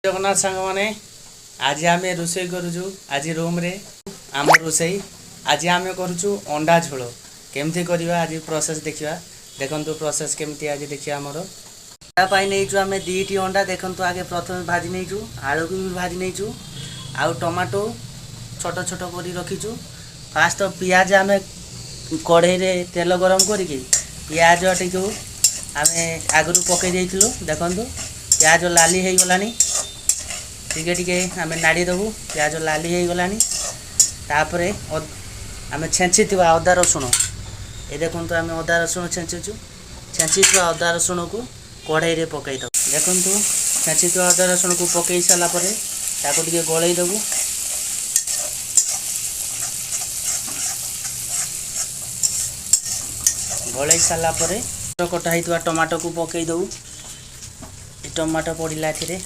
जगन्नाथ सांग मैंने आज आम रोषे करुचु आज रूम रे आम रोषे आज आम करुचु अंडा झोल केमती करवा आज प्रोसेस देखा देखु प्रोसेस केमती आज देखिए आमर नहीं आम दीटी अंडा देखु आगे प्रथम भाजी नहीं आलू को भी भाजी नहीं आउ टमाटो छोट छोट कर रखीचु फास्ट तो पियाज आम कढ़ई रे तेल गरम करके पियाज टी आम आगु पकई देलु देखु प्याज लाली हो गलानी टिके टिके आम नाड़ी देबू प्याज लाली हो गलानी तापर आम छेची अदा रसुण ये देखो आम अदा रसुण छेचुचु छेची अदा रसुण को कढ़ई रे पकई दब देखु छेची अदा रसुण को पकई सारापर ताको टिके गलई देबू गलई सारापर कटा होता टमाटो को पकई दबू टमाटो पड़ा ए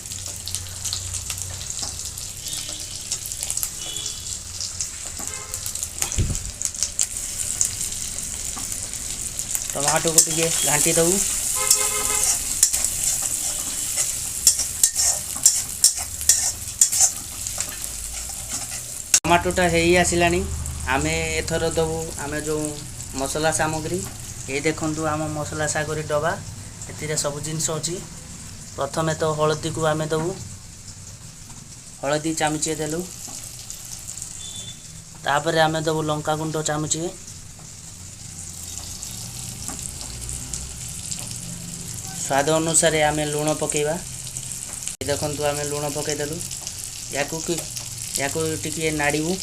टमाटो को टिके घांटी दबू टमाटोटा हो आसला आम एथर दबू आम जो मसला सामग्री ये देखु आम मसला सागरी डबा ए सब जिनस अच्छी प्रथमे तो हलदी को आम दबू हलदी चामचे देलु तापर आम दबू लंका गुंड चामचे स्वाद अनुसार आम लुण पकेबा देखु आम लुण पकईदेलु या टिके नाड़ू हो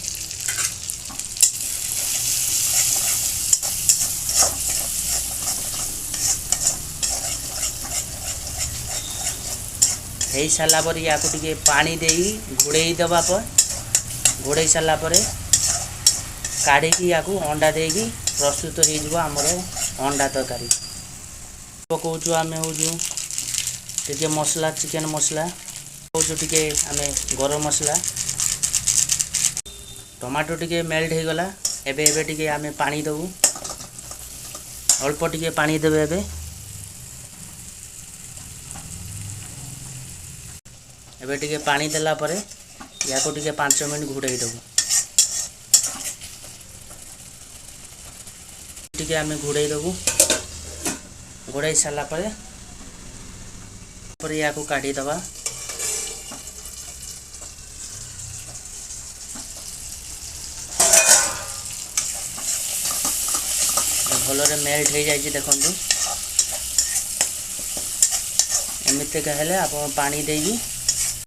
सारापर या टिके पानी दे घोड़े दबा घोड़े सारापर काढ़ी या अंडा दे प्रस्तुत हो आमर अंडा तरकारी पकाचु आम हूँ टे मसला चिकेन मसला पकाचु टे आम गरम मसला टमाटो टे मेल्ट हो गला एबे टे आम पानी दबू अल्प टे पानी देवे एबे एबे टे पानी देला परे या को टे 5 मिनट घोड़े देबू टे आम घोड़े देबू घोड़ाई सारापर या काढ़ी दबा भलरे मेल्ट हो जाए देखु एमती हेल्ले आप पानी देगी